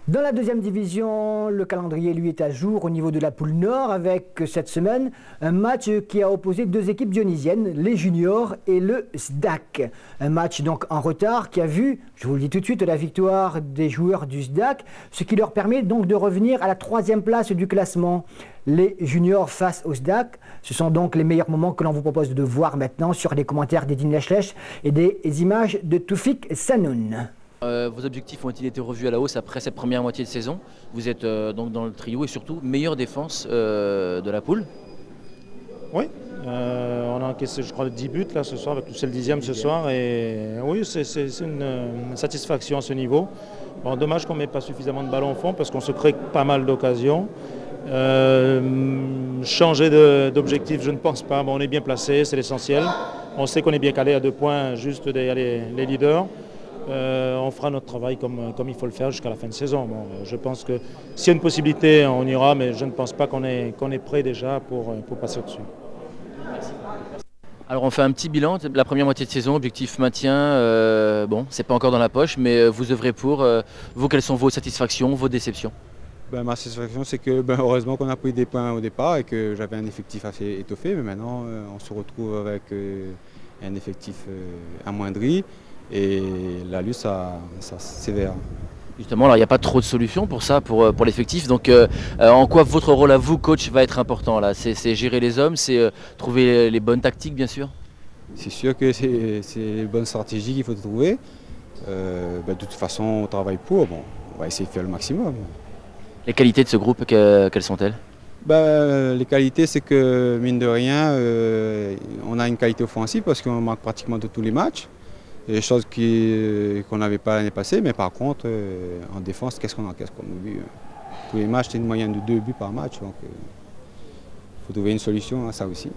Dans la deuxième division, le calendrier lui est à jour au niveau de la poule Nord avec cette semaine un match qui a opposé deux équipes dionysiennes, les juniors et le SDAC. Un match donc en retard qui a vu, je vous le dis tout de suite, la victoire des joueurs du SDAC, ce qui leur permet donc de revenir à la troisième place du classement. Les juniors face au SDAC, ce sont donc les meilleurs moments que l'on vous propose de voir maintenant sur les commentaires d'Edine Lechlech et des images de Toufik Sanoun. Vos objectifs ont-ils été revus à la hausse après cette première moitié de saison? Vous êtes donc dans le trio et surtout meilleure défense de la poule. Oui, on a encaissé je crois 10 buts là ce soir, c'est le 10e ce soir et oui c'est une satisfaction à ce niveau. Bon, dommage qu'on ne met pas suffisamment de ballons au fond parce qu'on se crée pas mal d'occasions. Changer d'objectif je ne pense pas, bon, on est bien placé, c'est l'essentiel. On sait qu'on est bien calé à 2 points juste derrière les leaders. On fera notre travail comme il faut le faire jusqu'à la fin de saison. Bon, je pense que s'il y a une possibilité, on ira, mais je ne pense pas qu'on est prêt déjà pour passer au-dessus. Alors on fait un petit bilan de la première moitié de saison, objectif maintien, bon c'est pas encore dans la poche, mais vous œuvrez pour. Vous, quelles sont vos satisfactions, vos déceptions? Ma satisfaction c'est que heureusement qu'on a pris des points au départ et que j'avais un effectif assez étoffé, mais maintenant on se retrouve avec un effectif amoindri. Et la lutte, ça sévère. Justement, alors il n'y a pas trop de solutions pour ça, pour l'effectif. Donc, en quoi votre rôle à vous, coach, va être important là? C'est gérer les hommes, c'est trouver les bonnes tactiques, bien sûr. C'est sûr que c'est les bonnes stratégies qu'il faut trouver. De toute façon, on travaille pour. Bon, on va essayer de faire le maximum. Les qualités de ce groupe, quelles sont-elles? Les qualités, c'est que mine de rien, on a une qualité offensive parce qu'on marque pratiquement de tous les matchs. Des choses qu'on n'avait pas l'année passée, mais par contre, en défense, qu'est-ce qu'on encaisse comme but? Tous les matchs, c'est une moyenne de 2 buts par match, donc il faut trouver une solution à ça aussi.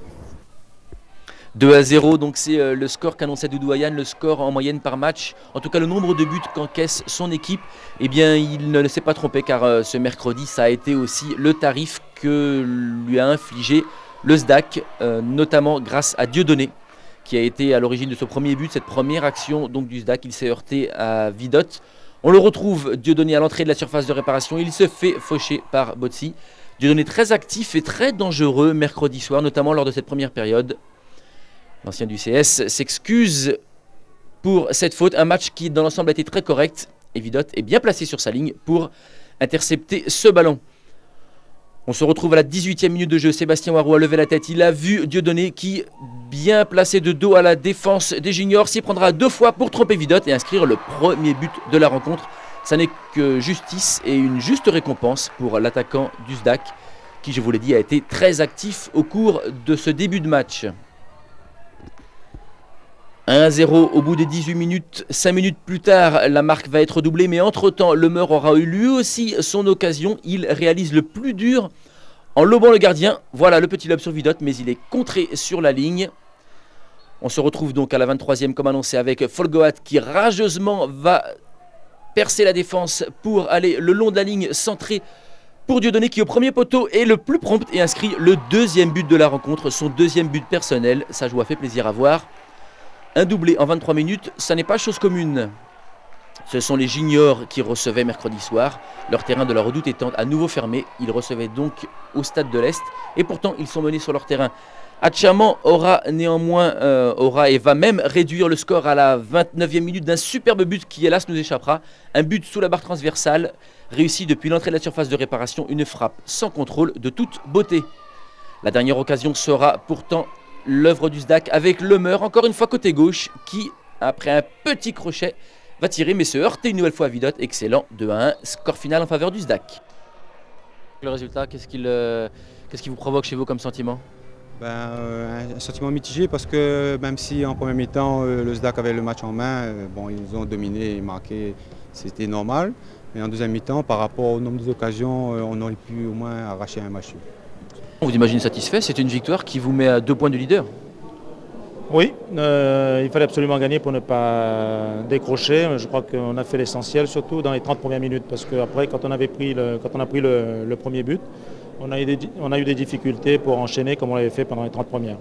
2-0, donc c'est le score qu'annonçait Doudou Ayane, le score en moyenne par match. En tout cas, le nombre de buts qu'encaisse son équipe, eh bien, il ne s'est pas trompé, car ce mercredi, ça a été aussi le tarif que lui a infligé le SDAC, notamment grâce à Dieudonné, qui a été à l'origine de ce premier but, cette première action donc du SDAC. Il s'est heurté à Vidot. On le retrouve, Dieudonné, à l'entrée de la surface de réparation. Il se fait faucher par Botsi. Dieudonné très actif et très dangereux mercredi soir, notamment lors de cette première période. L'ancien du CS s'excuse pour cette faute. Un match qui, dans l'ensemble, a été très correct. Et Vidot est bien placé sur sa ligne pour intercepter ce ballon. On se retrouve à la 18e minute de jeu. Sébastien Warou a levé la tête. Il a vu Dieudonné qui, bien placé de dos à la défense des juniors, s'y prendra 2 fois pour tromper Vidot et inscrire le premier but de la rencontre. Ça n'est que justice et une juste récompense pour l'attaquant du SDAC qui, je vous l'ai dit, a été très actif au cours de ce début de match. 1-0 au bout des 18 minutes, 5 minutes plus tard, la marque va être doublée, mais entre-temps, Le Meur aura eu lui aussi son occasion. Il réalise le plus dur en lobant le gardien. Voilà le petit lob sur Vidot, mais il est contré sur la ligne. On se retrouve donc à la 23e, comme annoncé, avec Folgoat qui rageusement va percer la défense pour aller le long de la ligne centrée pour Dieudonné qui, au premier poteau, est le plus prompt et inscrit le 2e but de la rencontre, son 2e but personnel. Sa joie fait plaisir à voir. Un doublé en 23 minutes, ça n'est pas chose commune. Ce sont les juniors qui recevaient mercredi soir. Leur terrain de la Redoute étant à nouveau fermé, ils recevaient donc au stade de l'Est. Et pourtant, ils sont menés sur leur terrain. Hachaman aura néanmoins, et va même réduire le score à la 29e minute d'un superbe but qui, hélas, nous échappera. Un but sous la barre transversale, réussi depuis l'entrée de la surface de réparation. Une frappe sans contrôle de toute beauté. La dernière occasion sera pourtant l'œuvre du SDAC avec Le Meur, encore une fois côté gauche, qui, après un petit crochet, va tirer, mais se heurter une nouvelle fois à Vidot. Excellent, 2-1, score final en faveur du SDAC. Le résultat, qu'est-ce qui vous provoque chez vous comme sentiment? Un sentiment mitigé parce que même si en première mi-temps, le SDAC avait le match en main, ils ont dominé et marqué, c'était normal. Mais en deuxième mi-temps, par rapport au nombre d'occasions, on aurait pu au moins arracher un match. Vous imaginez satisfait, c'est une victoire qui vous met à 2 points de leader. Oui, il fallait absolument gagner pour ne pas décrocher. Je crois qu'on a fait l'essentiel, surtout dans les 30 premières minutes, parce qu'après, quand on a pris le premier but, on a eu des difficultés pour enchaîner comme on l'avait fait pendant les 30 premières.